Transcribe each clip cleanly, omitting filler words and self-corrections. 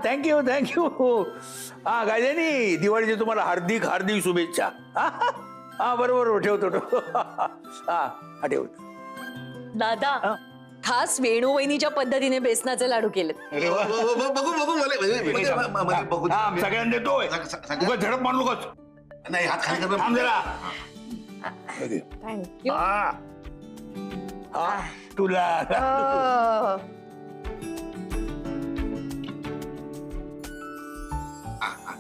Thank you thank you. हा गायजानी, दिवाळीची तुम्हाला हार्दिक हार्दिक शुभेच्छा. हा बरोबर ठेवतो. हा ठेवतो. दादा खास वेणू वहिनीच्या पद्धतीने बेसनाचे लाडू केलेत. बघू बघू सगळ्यांना देतोय. झडप मारू नकोस. नाही हात खाली कर. थांब जरा. थँक्यू. तुला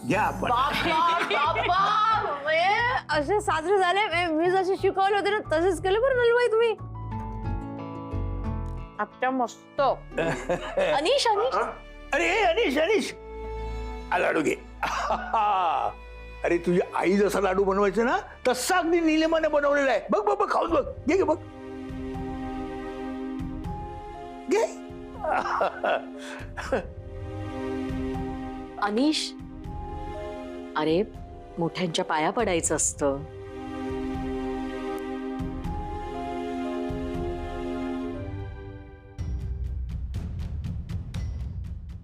घ्या आपण. असे साजरे झाले, मी जसे शिकवले होते ना तसेच केले बरं नलबाई तुम्ही. आत्या मस्त. अनिश अनिश अरे अनिश अनिश, लाडू घे. अरे तुझी आई जसा लाडू बनवायचं ना तसा अगदी निलेमाने बनवलेला आहे. बघ बघ बघ, खाऊन बघ. घे घे बघ घे. अनिश, अरे मोठ्यांच्या पाया पडायचं असतं.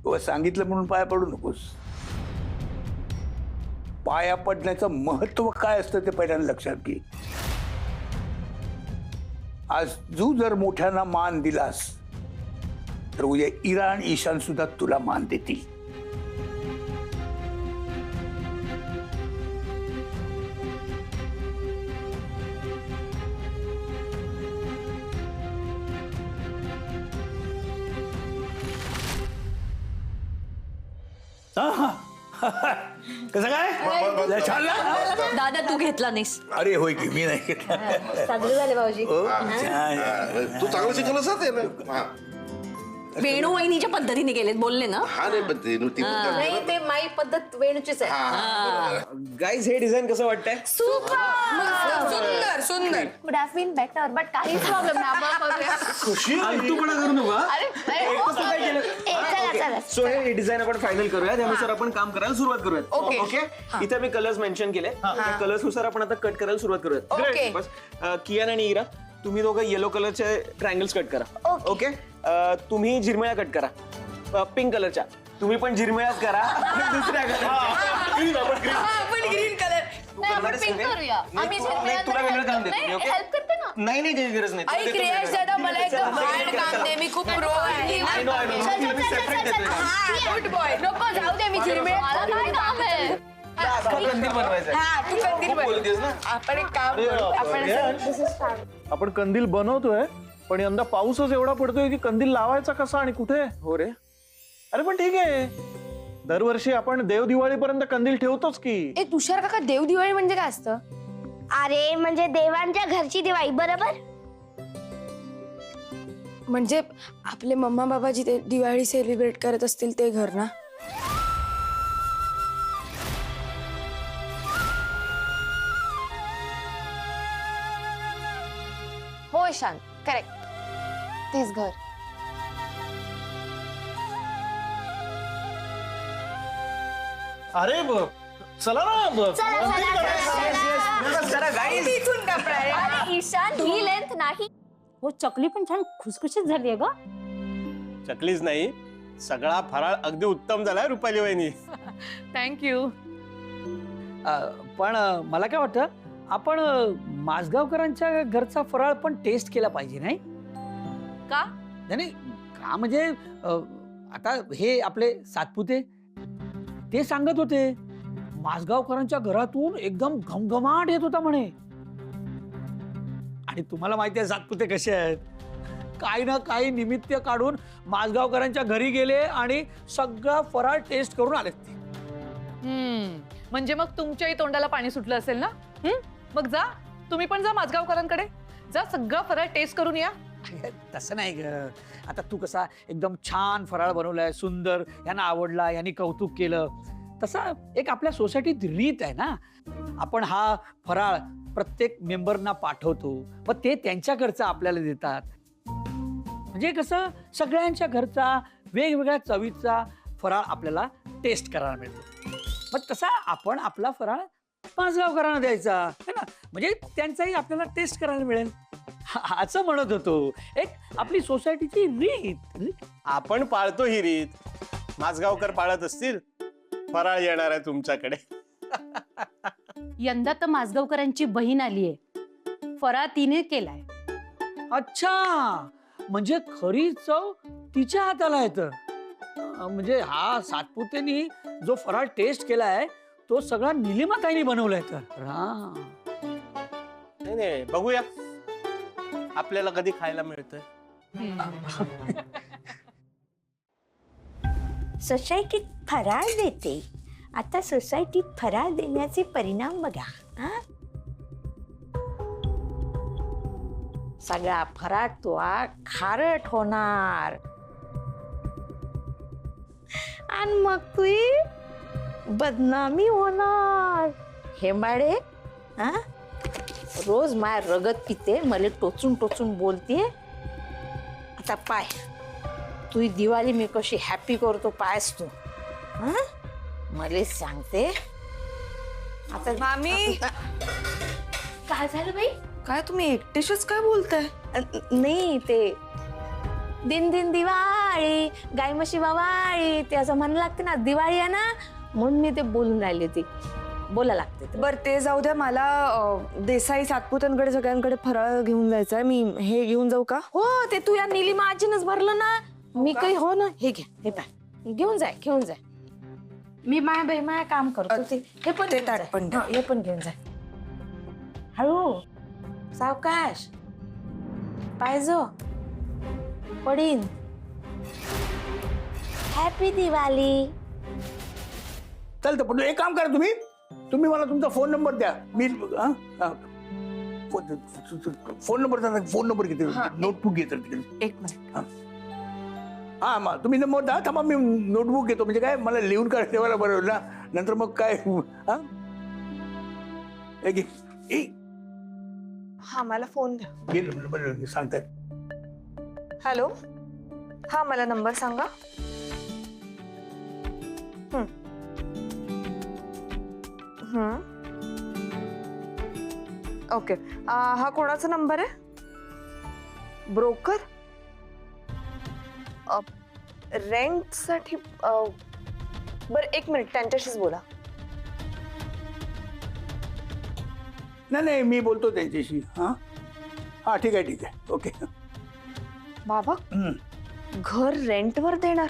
तू सांगितलं म्हणून पाया पडू नकोस. पाया पडण्याचं महत्व काय असतं ते पहिल्यांदा लक्षात घे. आज तू जर मोठ्यांना मान दिलास तर उद्या इरा आणि ईशान सुद्धा तुला मान देतील. कसं काय छान ना? दादा तू घेतला नाहीस. अरे होय की मी नाही घेतला. साजरे झाले भाऊजी. छान. तू चांगलं शिकवलंस ना. वेणू वहिनीच्या पद्धतीने केलेत बोलले ना. हा नाही पण ती नाही ते माई पद्धत वेणूचीच आहे. गाईज हे डिझाईन कसं वाटतंय? सुंदर सुंदर. कुड हॅव बीन बेटर बट काहीच प्रॉब्लेम नाही. आपण करूया. फालतूपणा करू नका. चला. सो हे डिझाईन आपण फायनल करूया. त्यानुसार आपण काम करायला सुरुवात करूयात. ओके. इथे मी कलर्स मेन्शन केले. कलर्स नुसार आपण आता कट करायला सुरुवात करूयात. Okay. बस कियान आणि इरा तुम्ही दोघं येलो कलरचे ट्रायंगल्स कट करा. ओके. तुम्ही झिरमिळ्या कट करा पिंक कलरच्या. तुम्ही पण झिरमिळ्याच करा. दुसऱ्या आपण ग्रीन कलर. नाही आपण पिंक करूया. आम्ही तुला वेगळं काम देतो. ओके. हेल्प करते ना. नाही नाही काही गरज नाही. आई क्रिएश दादा मला एकदम हार्ड काम दे. मी खूप प्रो आहे. I know. मी separate देतोय. Good boy. नको जाऊ दे मी झिरमिळ्या. मला काय काम आहे. कंदील बनवायचं आहे. हा तू कंदील बोलतेस ना. आपण एक काम करू. आपण आपण कंदील बनवतोय पण यंदा पाऊसच एवढा पडतोय की कंदील लावायचा कसा आणि कुठे? हो रे. अरे पण ठीक आहे, दरवर्षी आपण देव दिवाळीपर्यंत कंदील ठेवतोच की. ए तुषार काका देव दिवाळी म्हणजे काय असतं? अरे म्हणजे देवांच्या घरची दिवाळी बरोबर. म्हणजे आपले मम्मा बाबा जिथे दिवाळी सेलिब्रेट करत असतील ते घर ना. हो शांत करेक्ट तेच घर. अरे चला ना जरा गाईज ईशान ही लेंथ नाही. हो चकली पण छान खुसखुशीत झाली आहे ग. चकलीच नाही, सगळा फराळ अगदी उत्तम झालाय रुपाली वहिनी. थँक्यू. पण मला काय वाटतं आपण माजगावकरांच्या घरचा फराळ पण टेस्ट केला पाहिजे नाही का? नाही का म्हणजे आता हे आपले सातपुते ते सांगत होते माजगावकरांच्या घरातून एकदम घमघमाट येत होता म्हणे. आणि तुम्हाला माहिती आहे सातपुते कसे आहेत, काही ना काही निमित्त काढून माजगावकरांच्या घरी गेले आणि सगळा फराळ टेस्ट करून आले. म्हणजे मग तुमच्याही तोंडाला पाणी सुटलं असेल ना. मग जा तुम्ही पण जा माजगावकरांकडे जा, सगळा फराळ टेस्ट करून या. तसं नाही ग. आता तू कसा एकदम छान फराळ बनवलाय, सुंदर, यांना आवडला, यांनी कौतुक केलं, तसा एक आपल्या सोसायटीत रीत आहे ना. आपण हा फराळ प्रत्येक मेंबरना पाठवतो व ते त्यांच्या घरचा आपल्याला देतात. म्हणजे कसं सगळ्यांच्या घरचा वेगवेगळ्या चवीचा फराळ आपल्याला टेस्ट करायला मिळतो. मग तसा आपण आपला फराळ माजगावकरांना द्यायचा है ना, म्हणजे त्यांचाही आपल्याला टेस्ट करायला मिळेल असं म्हणत होतो. एक आपली सोसायटीची रीत. आपण पाळतो ही रीत, माझगावकर पाळत असतील, फराळ येणार आहे तुमच्याकडे. यंदा तर माझगावकरांची बहीण आलीये, फराळ तिने केलाय. अच्छा, म्हणजे खरी चव तिच्या हाताला येतं. म्हणजे हा सातपुतेनी जो फराळ टेस्ट केलाय तो सगळा निलिमाताईने बनवलाय तर. नाही नाही, बघूया आपल्याला कधी खायला मिळतंय. सोसायटीत फराळ देते. आता सोसायटीत फराळ देण्याचे परिणाम बघा. सगळा फराळ तो खारट होणार आणि मग तुझी बदनामी होणार. हेंबाडे रोज माय रगत पिते, मला टोचून टोचून बोलते. आता पाय तुझी दिवाळी मी कशी हॅपी करतो पायस तू. मला सांगते आता. मामी, काय झालं बाई? काय तुम्ही एकटेच काय बोलताय? नाही ते दिन दिन दिवाळी गाय म्हशी वावाळी ते असं म्हणायला लागते ना, दिवाळी आहे ना म्हणून मी ते बोलून राहिले. ते बोला लागते ते. बर ते जाऊ द्या. मला देसाई सातपुतांकडे सगळ्यांकडे फराळ घेऊन जायचंय. मी हे घेऊन जाऊ का? हो, ते तू या निलिमा आजीनच भरलं ना. मी काही हो ना, हे घ्या, हे पाय, घेऊन जाय घेऊन जाय. मी माया बाई माया काम करतो. ते हे पण ते घेऊन ताट जाय. पण द्या. हे पण घेऊन जाय. हळू सावकाश, पाहिजो पडीन. हॅपी दिवाळी. चालतं, पण एक काम करा, तुम्ही मला तुमचा फोन नंबर द्या. मी फोन नंबर घेते, नोटबुक घेतो तिकडे. एक मिनिट. हा मग तुम्ही नंबर द्या. थांबा, मी नोटबुक घेतो. म्हणजे काय, मला लिहून काढ ठेवायला बरोबर ना, नंतर मग काय. हा हा, मला फोन द्या. गेलं बरं, सांगताय. हॅलो. हा, मला नंबर सांगा. ओके. हा कोणाचा नंबर आहे? ब्रोकर? रेंटसाठी? बरं, एक मिनिट, त्यांच्याशीच बोला. नाही, मी बोलतो त्यांच्याशी. हा ठीक आहे. ओके. बाबा, घर रेंटवर देणार?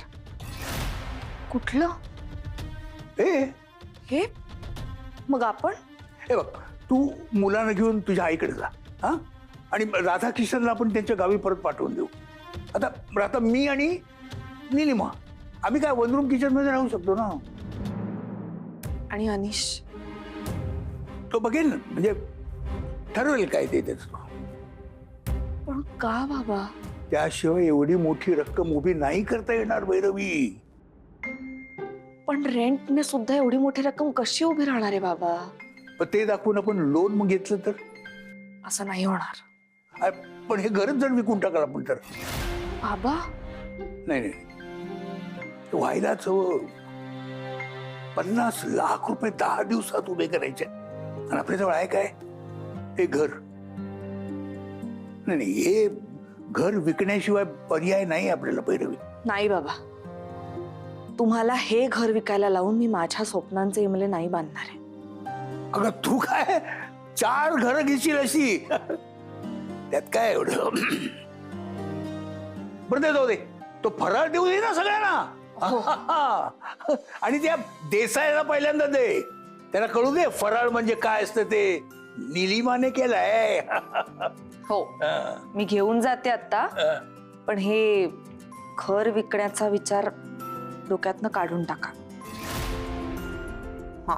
कुठलं हे? मग आपण? हे बघ, तू मुलांना घेऊन तुझ्या आईकडे जा. हा, आणि राधाकिशनला आपण त्यांच्या गावी परत पाठवून देऊ. आता मी आणि निलिमा आम्ही काय वन रूम किचन मध्ये राहू शकतो ना. आणि अनिश तो बघेल ना, म्हणजे ठरवेल काय ते त्याचं. पण का बाबा? त्याशिवाय एवढी मोठी रक्कम उभी नाही करता येणार भैरवी. पण रेंटने सुद्धा एवढी मोठी रक्कम कशी उभी राहणार आहे बाबा? पण ते दाखवून आपण लोन मग घेतलं तर? असं नाही होणार. पण हे घरच जर विकून टाकलं आपण तर? बाबा, नाही, व्हायलाच हवं. 50 लाख रुपये 10 दिवसात उभे करायचे, आणि आपल्याजवळ आहे काय? हे घर. नाही, हे घर विकण्याशिवाय पर्याय नाही आपल्याला भैरवी. नाही बाबा, तुम्हाला हे घर विकायला लावून मी माझ्या स्वप्नांचे इमले नाही बांधणार आहे. अगं तू काय 4 घरं घेशील अशी? त्यात काय एवढं? बरं, ते जाऊ दे. तो फराळ देऊ दे ना सगळ्यांना. आणि त्या देसाईला पहिल्यांदा दे, त्याला कळू दे फराळ म्हणजे काय असतं ते. निलिमाने केलंय. हो, मी घेऊन जाते आता. पण हे घर विकण्याचा विचार डोक्यातनं काढून टाका. हा.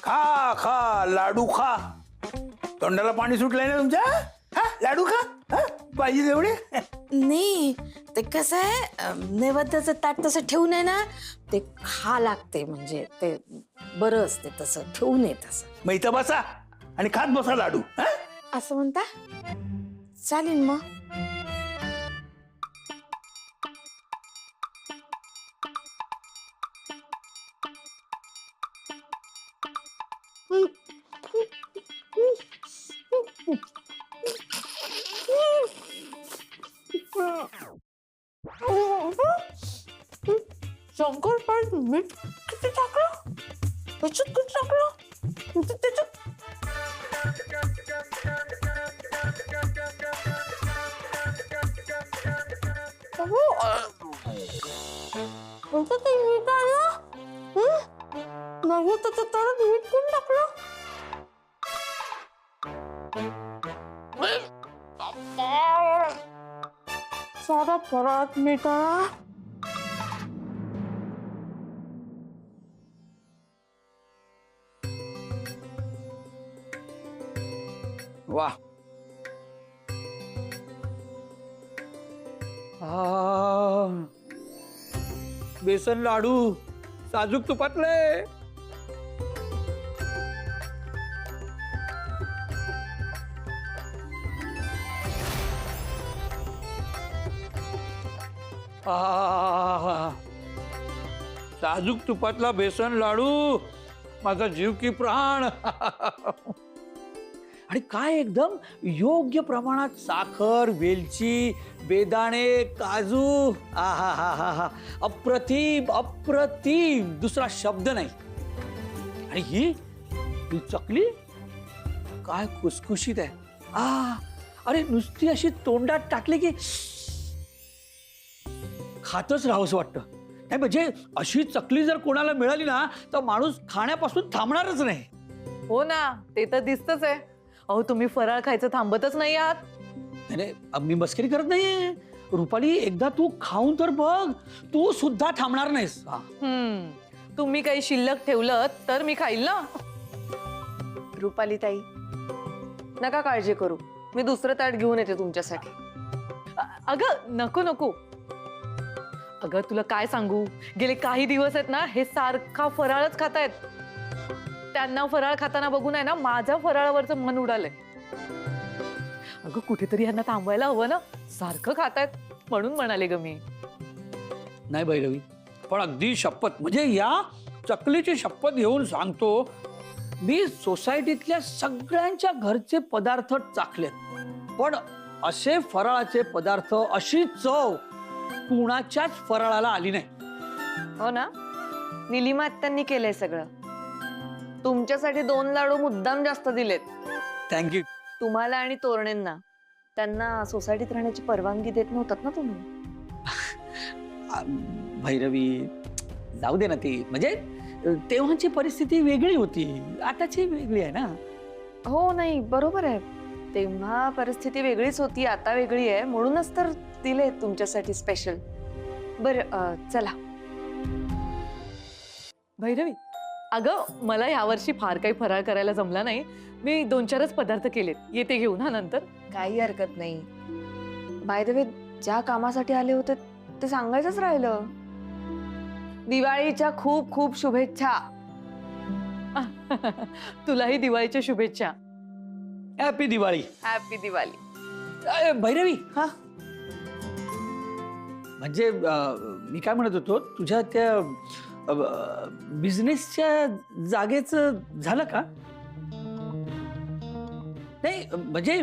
खा खा लाडू खा. तोंडाला पाणी सुटलंय ना तुमच्या? लाडू खा. पाहिजे तेवढे नाही ते कसं आहे नैवेद्याचं ताट तसं ठेवू नये ना ते खा लागते म्हणजे ते बरं असते तसं ठेवू नये तसं. मग इथं बसा आणि खात बसा लाडू. हा? असं म्हणता चालेल मग. शंकर पण मीठ किती टाकलं त्याच्यात किती टाकलं त्याच्यात मीठ आलं नाही त्याच्यात मीठ कोण टाकलं सारा परत मीठ आला. वा बेसन लाडू साजूक तुपातले. साजूक तुपातला बेसन लाडू माझा जीव की प्राण. आणि काय एकदम योग्य प्रमाणात साखर, वेलची, बेदाणे, काजू. आहा हा हा हा अप्रतिम अप्रतिम दुसरा शब्द नाही. आणि ही चकली काय खुसखुशीत आहे. अरे नुसती अशी तोंडात टाकली की खातच राहावंसं वाटतं. नाही म्हणजे अशी चकली जर कोणाला मिळाली ना तर माणूस खाण्यापासून थांबणारच नाही. हो ना, ते तर दिसतच आहे. अहो तुम्ही फराळ खायचं थांबतच नाही आहात. नाही मी मस्करी करत नाहीये रुपाली. एकदा तू खाऊन तर बघ, तू सुद्धा थांबणार नाहीस. तुम्ही काही शिल्लक ठेवलं तर मी खाईल ना. रुपाली ताई नका काळजी करू, मी दुसरं ताट घेऊन येते तुमच्यासाठी. अगं नको नको. अगं तुला काय सांगू, गेले काही दिवस आहेत ना हे सारखा फराळच खातायत. त्यांना फराळ खाताना बघून आहे ना माझ्या फराळावरचं मन उडालंय. अगं कुठेतरी यांना थांबवायला हवं ना, सारखं खातायत म्हणून म्हणाले ग मी. नाही भैरवी, पण अगदी शपथ म्हणजे या चकलीची शपथ घेऊन सांगतो, मी सोसायटीतल्या सगळ्यांच्या घरचे पदार्थ चाखलेत, पण असे फराळाचे पदार्थ, अशी चव कुणाच्याच फराळाला आली नाही. हो ना, निलिमा आत्यांनी केलंय सगळं. तुमच्यासाठी 2 लाडू मुद्दाम जास्त दिलेत. थँक्यू. तुम्हाला आणि तोरणेंना. त्यांना सोसायटीत राहण्याची परवानगी देत नव्हतात ना तुम्ही. भैरवी जाऊ दे ना, ती म्हणजे तेव्हाची परिस्थिती वेगळी होती, आताची वेगळी आहे ना. हो नाही बरोबर आहे, तेव्हा परिस्थिती वेगळीच होती, आता वेगळी आहे, म्हणूनच तर दिले तुमच्यासाठी स्पेशल. बरं चला. भैरवी अगं मला यावर्षी फार काही फराळ करायला जमला नाही. मी 2-4च पदार्थ केलेत, येते घेऊन हा नंतर. काही हरकत नाही. बाय द वे, ज्या कामासाठी आले होते ते सांगायचंच राहिलं. दिवाळीच्या खूप खूप शुभेच्छा. तुलाही दिवाळीच्या शुभेच्छा. हॅपी दिवाळी. हॅपी दिवाळी. भैरवी, हा म्हणजे मी काय म्हणत होतो, तुझ्या त्या बिझनेसच्या जागेचं झालं का? नाही म्हणजे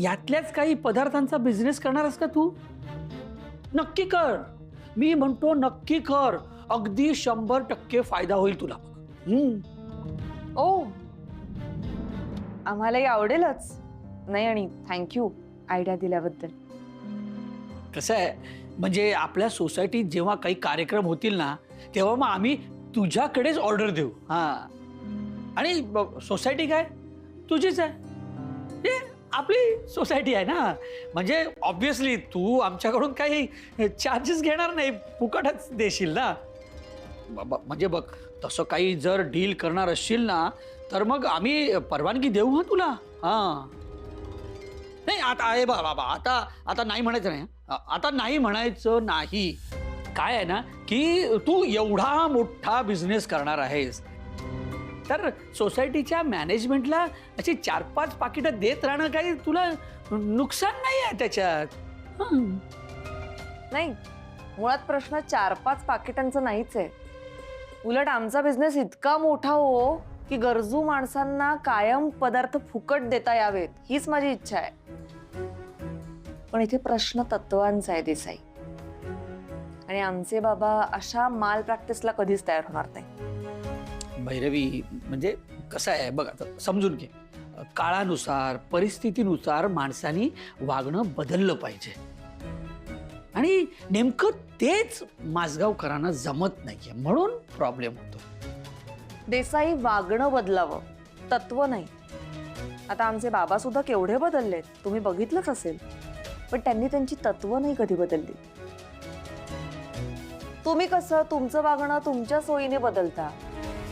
यातल्याच काही पदार्थांचा बिझनेस करणारस का तू? नक्की कर, मी म्हणतो नक्की कर. अगदी 100% फायदा होईल तुला. ओ आम्हालाही आवडेलच. नाही आणि थँक्यू आयडिया दिल्याबद्दल. कसं आहे म्हणजे आपल्या सोसायटीत जेव्हा काही कार्यक्रम होतील ना तेव्हा मग आम्ही तुझ्याकडेच ऑर्डर देऊ. आणि सोसायटी काय तुझीच आहे, हे आपली सोसायटी आहे ना, म्हणजे ऑब्विसली तू आमच्याकडून काही चार्जेस घेणार नाही, फुकटच देशील ना. म्हणजे बघ, तसं काही जर डील करणार असशील ना तर मग आम्ही परवानगी देऊ. तुला नाही आता आहे बाबा, आता आता नाही म्हणायचं नाही. आता नाही म्हणायचं नाही. काय आहे ना की तू एवढा मोठा बिझनेस करणार आहेस तर सोसायटीच्या मॅनेजमेंटला अशी 4-5 पाकिटं देत राहणं काही तुला नुकसान नाही आहे त्याच्यात. नाही, मुळात प्रश्न 4-5 पाकिटांचा नाहीच आहे. उलट आमचा बिझनेस इतका मोठा हो की गरजू माणसांना कायम पदार्थ फुकट देता यावेत, हीच माझी इच्छा आहे. पण इथे प्रश्न तत्वांचा आहे देसाई, आणि आमचे बाबा अशा माल प्रॅक्टिसला कधीच तयार होणार नाही. भैरवी म्हणजे कसं आहे बघ, आता समजून घे, काळानुसार परिस्थितीनुसार माणसानी वागणं बदललं पाहिजे, आणि नेमकं तेच माझगावकरांना जमत नाहीये म्हणून प्रॉब्लेम होतो. देसाई, वागणं बदलावं, तत्व नाही. आता आमचे बाबा सुद्धा केवढे बदललेत, तुम्ही बघितलंच असेल, पण त्यांनी त्यांची तत्व नाही कधी बदलली. तुम्ही कसं तुमचं वागणं तुमच्या सोयीने बदलता,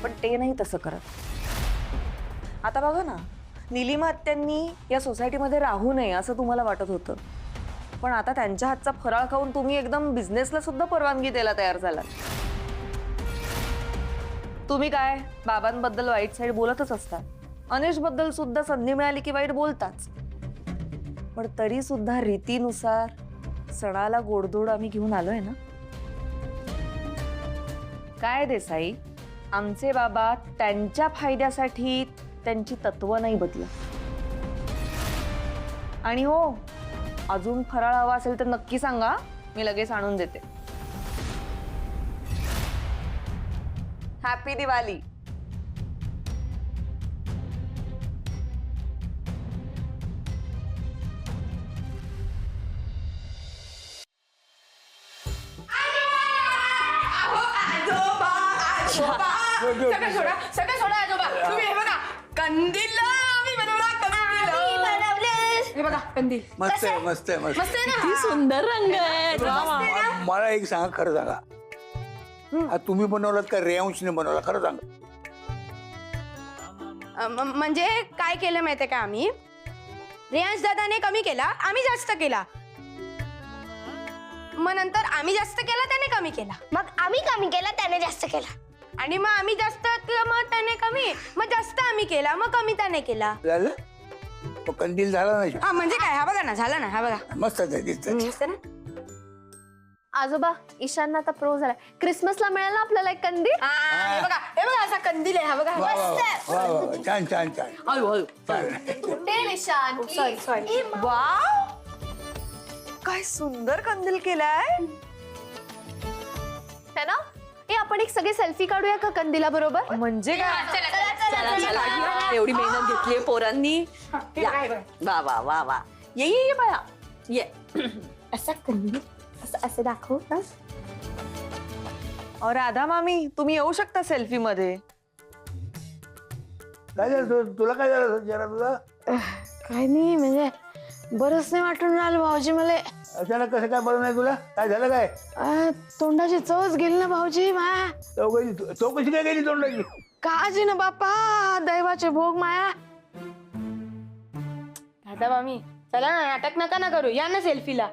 पण ते नाही तसं करत. आता बघा ना, निलिमा आत्यांनी या सोसायटीमध्ये राहू नये असं तुम्हाला वाटत होतं, पण आता त्यांच्या हातचा फराळ खाऊन तुम्ही एकदम बिझनेसला सुद्धा परवानगी द्यायला तयार झालात. तुम्ही काय बाबांबद्दल वाईट साईड बोलतच असता, अनिश बद्दल सुद्धा संधी मिळाली की वाईट बोलताच, पण तरी सुद्धा रीतीनुसार सणाला गोडधोड आम्ही घेऊन आलोय ना. काय देसाई, आमचे बाबा त्यांच्या फायद्यासाठी त्यांची तत्व नाही बदलत. आणि हो, अजून फराळ हवा असेल तर नक्की सांगा, मी लगेच आणून देते. हॅपी दिवाळी. सगळं सोडा आजोबा. तुम्ही हे बघा, कंदील आम्ही बनवला. हे बघा कंदील. मस्त आहे, मस्त आहे, मस्त. मस्त आहे ना? किती सुंदर रंग आहे. मला एक सांगा, खरं सांगा, हा तुम्ही बनवलात का रेयांशने बनवला? खरं सांगा. म्हणजे काय केलं माहितीये का, आम्ही रेयांश दादाने कमी केला, आम्ही जास्त केला. मग नंतर आम्ही जास्त केला, त्याने कमी केला. मग आम्ही कमी केला, त्याने जास्त केला. आणि मग आम्ही जास्त केलं, मग त्याने कमी. मग जास्त आम्ही केला, मग कमी त्याने केला. झालं? तो कंदील झाला नाही? हा म्हणजे काय, हा बघा ना, झाला ना, हा बघा. मस्तच आहे, दिसतंय. मस्त ना. आजोबा, ईशानला आता प्रो झाला. क्रिसमसला मिळाला आपल्याला एक कंदील. हे बघा असा कंदील आहे, हा बघा. वा, वा, वा, वा, वा. छान छान छान. हळू हळू. कुठे ईशान? सॉरी. वाव, काय सुंदर कंदील केलाय. है ना? ए, आपण एक सगळे सेल्फी काढूया का कंदिला बरोबर? म्हणजे काय? चला चला, एवढी मेहनत घेतलीये पोरांनी. या. वा वा वा वा. ये बाळा, ये. असा कंदील असं दाखव ना. राधा मामी, तुम्ही येऊ शकता सेल्फी मध्ये. काय झालं तुला? काय झालं जरा तुला? काय नाही, म्हणजे बरंच नाही वाटून राहिलं भाऊजी मला. अचानक कसं काय बरं नाही तुला? काय झालं? काय तोंडाची चवच गेली ना भाऊजी माया. चौकशी काय गेली तोंडाची? काजी ना बापा, दैवाचे भोग माया. दादा मामी, चला ना, नाटक नका ना करू, या ना सेल्फीला.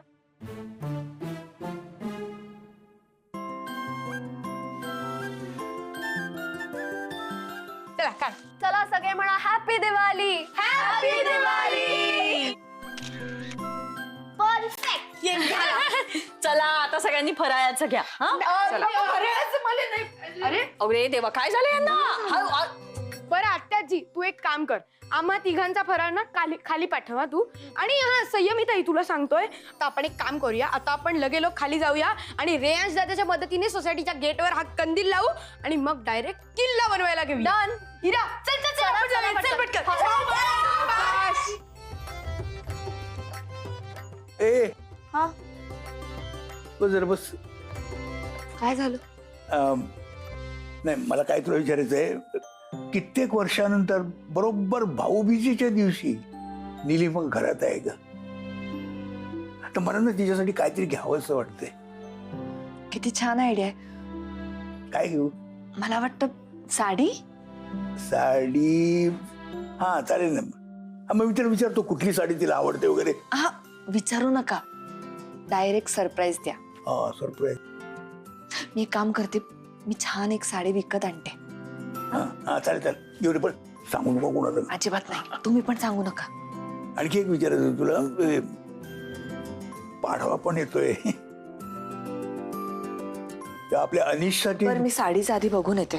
चला काढ. चला सगळे म्हणा happy Diwali. Happy Diwali. Perfect. चला आता सगळ्यांनी फराळाचं घ्या. हा अरे अरे देवा, काय झालं यांना? बरं आत्याजी, तू एक काम कर, आम्हा तिघांचा फराळ ना खाली पाठवा तू. आणि हा संयमिताई, तुला सांगतोय, तर आपण एक काम करूया, आता आपण लगेलो खाली जाऊया आणि रेयांश दादाच्या मदतीने सोसायटीच्या गेटवर हा कंदील लावू आणि मग डायरेक्ट किल्ला बनवायला घेऊ. डन. हिरा, चल चल चल, आपण जाऊया, चल पटकन. ए, हा, जरा बस. काय झालं? नाही, मला काय तुला विचारायचंय, कित्येक वर्षानंतर बरोबर भाऊबीजेच्या दिवशी निलिमा घरात आहे ग. आता मला ना तिच्यासाठी काहीतरी घ्यावं असं वाटतंय. किती छान आयडिया आहे. काय घेऊ? मला वाटतं साडी. साडी? हा चालेल ना. मग मी तिला विचारतो कुठली साडी तिला आवडते वगैरे. हा विचारू नका, डायरेक्ट सरप्राईज द्या. हा सरप्राईज. मी एक काम करते, मी छान एक साडी विकत आणते. हा चालेल चालेल, येऊ दे, पण सांगू नको कोणाला. अजिबात नाही, तुम्ही पण सांगू नका. आणखी एक विचारायचं तुला, पाढवा पण येतोय आपल्या अनिशसाठी. बरं मी साडीच आधी बघून येते.